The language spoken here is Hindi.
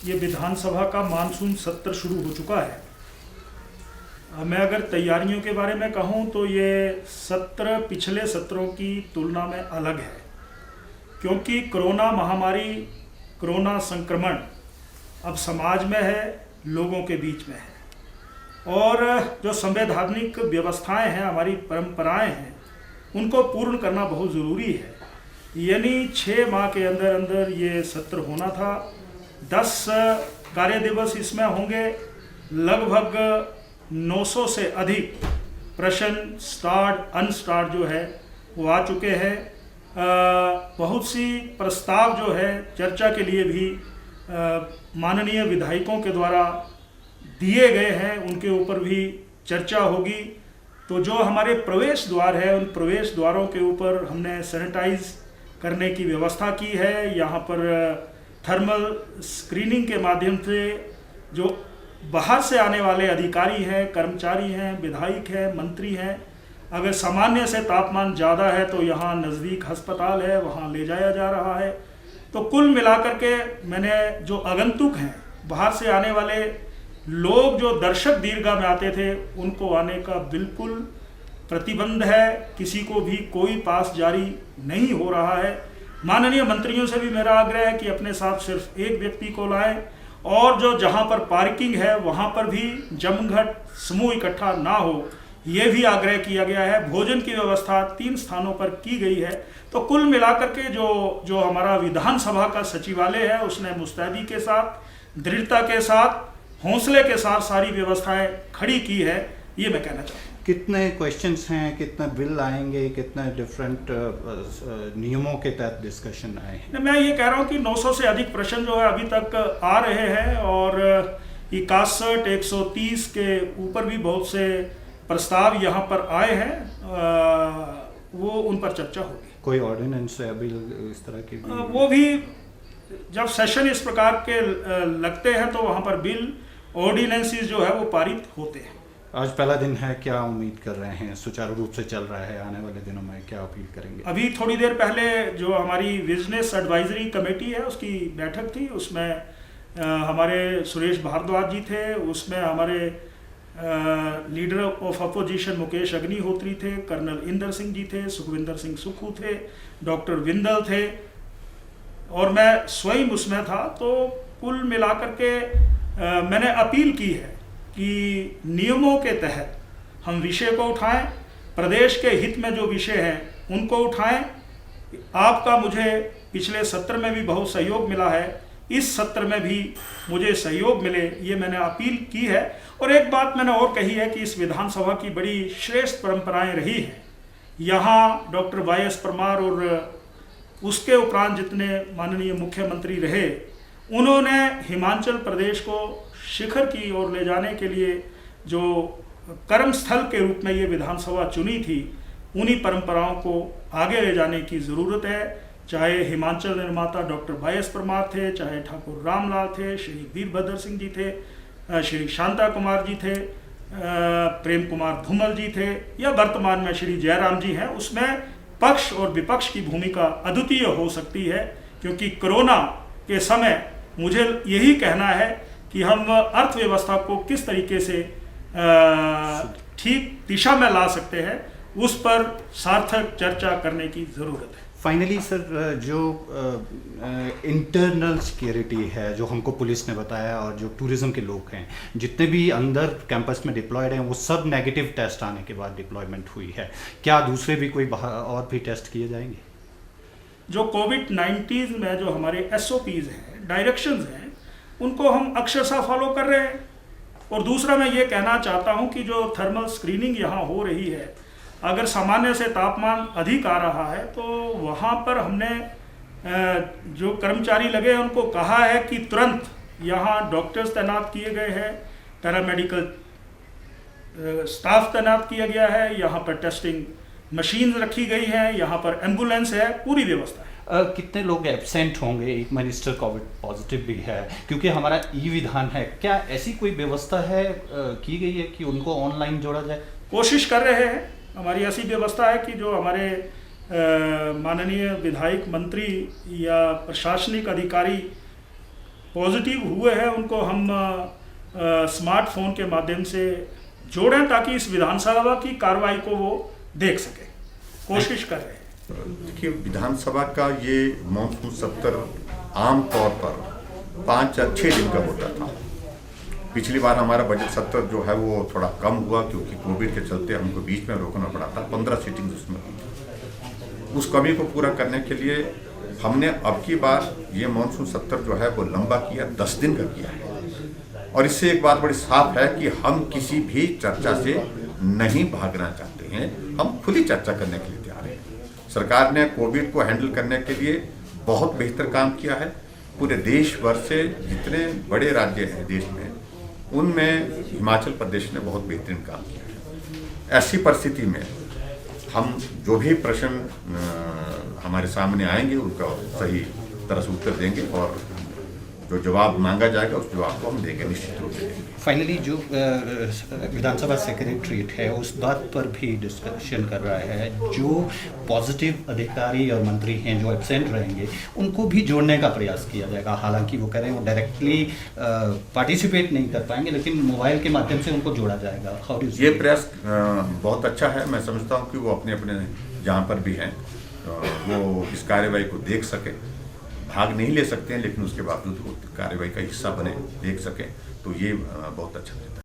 ये विधानसभा का मानसून सत्र शुरू हो चुका है। मैं अगर तैयारियों के बारे में कहूं तो ये सत्र पिछले सत्रों की तुलना में अलग है, क्योंकि कोरोना महामारी, कोरोना संक्रमण अब समाज में है, लोगों के बीच में है, और जो संवैधानिक व्यवस्थाएं हैं, हमारी परंपराएं हैं, उनको पूर्ण करना बहुत ज़रूरी है। यानी 6 माह के अंदर अंदर ये सत्र होना था। 10 कार्य दिवस इसमें होंगे। लगभग 900 से अधिक प्रश्न स्टार्ट अनस्टार्ट जो है वो आ चुके हैं। बहुत सी प्रस्ताव जो है चर्चा के लिए भी माननीय विधायकों के द्वारा दिए गए हैं, उनके ऊपर भी चर्चा होगी। तो जो हमारे प्रवेश द्वार है, उन प्रवेश द्वारों के ऊपर हमने सैनिटाइज करने की व्यवस्था की है। यहाँ पर थर्मल स्क्रीनिंग के माध्यम से जो बाहर से आने वाले अधिकारी हैं, कर्मचारी हैं, विधायक हैं, मंत्री हैं, अगर सामान्य से तापमान ज़्यादा है तो यहाँ नज़दीक अस्पताल है, वहाँ ले जाया जा रहा है। तो कुल मिलाकर के मैंने जो आगंतुक हैं, बाहर से आने वाले लोग जो दर्शक दीर्घा में आते थे, उनको आने का बिल्कुल प्रतिबंध है। किसी को भी कोई पास जारी नहीं हो रहा है। माननीय मंत्रियों से भी मेरा आग्रह है कि अपने साथ सिर्फ एक व्यक्ति को लाएं, और जो जहां पर पार्किंग है वहां पर भी जमघट समूह इकट्ठा ना हो, ये भी आग्रह किया गया है। भोजन की व्यवस्था 3 स्थानों पर की गई है। तो कुल मिलाकर के जो हमारा विधानसभा का सचिवालय है, उसने मुस्तैदी के साथ, दृढ़ता के साथ, हौसले के साथ सारी व्यवस्थाएं खड़ी की है। ये मैं कहना चाहता हूँ। कितने क्वेश्चंस हैं, कितने बिल आएंगे, कितने डिफरेंट नियमों के तहत डिस्कशन आए हैं? मैं ये कह रहा हूँ कि 900 से अधिक प्रश्न जो है अभी तक आ रहे हैं, और 61, 130 के ऊपर भी बहुत से प्रस्ताव यहाँ पर आए हैं। वो उन पर चर्चा होगी। कोई ऑर्डिनेंस या बिल इस तरह की वो भी जब सेशन इस प्रकार के लगते हैं तो वहाँ पर बिल, ऑर्डिनेंसेस जो है वो पारित होते हैं। आज पहला दिन है, क्या उम्मीद कर रहे हैं? सुचारू रूप से चल रहा है? आने वाले दिनों में क्या अपील करेंगे? अभी थोड़ी देर पहले जो हमारी बिजनेस एडवाइजरी कमेटी है, उसकी बैठक थी। उसमें हमारे सुरेश भारद्वाज जी थे, उसमें हमारे leader of opposition Mukesh Agnihotri थे, कर्नल इंदर सिंह जी थे, सुखविंदर सिंह सुक्खू थे, डॉक्टर विंदल थे, और मैं स्वयं उसमें था। तो कुल मिलाकर के मैंने अपील की है कि नियमों के तहत हम विषय को उठाएं, प्रदेश के हित में जो विषय हैं उनको उठाएं। आपका मुझे पिछले सत्र में भी बहुत सहयोग मिला है, इस सत्र में भी मुझे सहयोग मिले, ये मैंने अपील की है। और एक बात मैंने और कही है कि इस विधानसभा की बड़ी श्रेष्ठ परंपराएं रही हैं। यहाँ डॉक्टर वाई.एस. परमार और उसके उपरांत जितने माननीय मुख्यमंत्री रहे, उन्होंने हिमाचल प्रदेश को शिखर की ओर ले जाने के लिए जो कर्मस्थल के रूप में ये विधानसभा चुनी थी, उन्हीं परंपराओं को आगे ले जाने की ज़रूरत है। चाहे हिमाचल निर्माता डॉक्टर वाई.एस. परमार थे, चाहे ठाकुर रामलाल थे, श्री वीरभद्र सिंह जी थे, श्री शांता कुमार जी थे, प्रेम कुमार धूमल जी थे, या वर्तमान में श्री जयराम जी हैं। उसमें पक्ष और विपक्ष की भूमिका अद्वितीय हो सकती है, क्योंकि कोरोना के समय मुझे यही कहना है कि हम अर्थव्यवस्था को किस तरीके से ठीक दिशा में ला सकते हैं, उस पर सार्थक चर्चा करने की ज़रूरत है। फाइनली सर, जो इंटरनल सिक्योरिटी है, जो हमको पुलिस ने बताया, और जो टूरिज्म के लोग हैं, जितने भी अंदर कैंपस में डिप्लॉयड हैं, वो सब नेगेटिव टेस्ट आने के बाद डिप्लॉयमेंट हुई है। क्या दूसरे भी कोई और भी टेस्ट किए जाएंगे? जो कोविड-19 में जो हमारे SOPs हैं, डायरेक्शंस हैं, उनको हम अक्षरशः फॉलो कर रहे हैं। और दूसरा मैं ये कहना चाहता हूँ कि जो थर्मल स्क्रीनिंग यहाँ हो रही है, अगर सामान्य से तापमान अधिक आ रहा है तो वहाँ पर हमने जो कर्मचारी लगे हैं उनको कहा है कि तुरंत यहाँ डॉक्टर्स तैनात किए गए हैं, पैरामेडिकल स्टाफ तैनात किया गया है, यहाँ पर टेस्टिंग मशीन रखी गई हैं, यहाँ पर एम्बुलेंस है, पूरी व्यवस्था है। कितने लोग एब्सेंट होंगे? एक मिनिस्टर कोविड पॉजिटिव भी है, क्योंकि हमारा विधान है, क्या ऐसी कोई व्यवस्था है की गई है कि उनको ऑनलाइन जोड़ा जाए? कोशिश कर रहे हैं। हमारी ऐसी व्यवस्था है कि जो हमारे माननीय विधायक, मंत्री या प्रशासनिक अधिकारी पॉजिटिव हुए हैं उनको हम स्मार्टफोन के माध्यम से जोड़ें ताकि इस विधानसभा की कार्रवाई को वो देख सके, कोशिश कर रहे हैं। देखिए, विधानसभा का ये मानसून सत्र आम तौर पर 5 या 6 दिन का होता था। पिछली बार हमारा बजट सत्र जो है वो थोड़ा कम हुआ क्योंकि कोविड के चलते हमको बीच में रोकना पड़ा था। 15 सीटिंग उसमें हुई थी। उस कमी को पूरा करने के लिए हमने अब की बार ये मानसून सत्र जो है वो लंबा किया, 10 दिन का किया है। और इससे एक बात बड़ी साफ है कि हम किसी भी चर्चा से नहीं भागना चाहते हैं, हम खुली चर्चा करने के लिए तैयार हैं। सरकार ने कोविड को हैंडल करने के लिए बहुत बेहतर काम किया है। पूरे देश भर से जितने बड़े राज्य हैं देश में, उनमें हिमाचल प्रदेश ने बहुत बेहतरीन काम किया है। ऐसी परिस्थिति में हम जो भी प्रश्न हमारे सामने आएंगे उनका सही तरह से उत्तर देंगे और जो जवाब मांगा जाएगा उस जवाब को हम देंगे, निश्चित रूप से देंगे। फाइनली जो विधानसभा सेक्रेटरीट है उस बात पर भी डिस्कशन कर रहा है, जो पॉजिटिव अधिकारी और मंत्री हैं जो एब्सेंट रहेंगे उनको भी जोड़ने का प्रयास किया जाएगा। हालांकि वो कह रहे हैं वो डायरेक्टली पार्टिसिपेट नहीं कर पाएंगे, लेकिन मोबाइल के माध्यम से उनको जोड़ा जाएगा। हाउ डू ये प्रयास बहुत अच्छा है। मैं समझता हूँ कि वो अपने अपने जहाँ पर भी हैं वो इस कार्यवाही को देख सके। भाग नहीं ले सकते हैं लेकिन उसके बावजूद वो कार्यवाही का हिस्सा बने, देख सकें, तो ये बहुत अच्छा रहता है।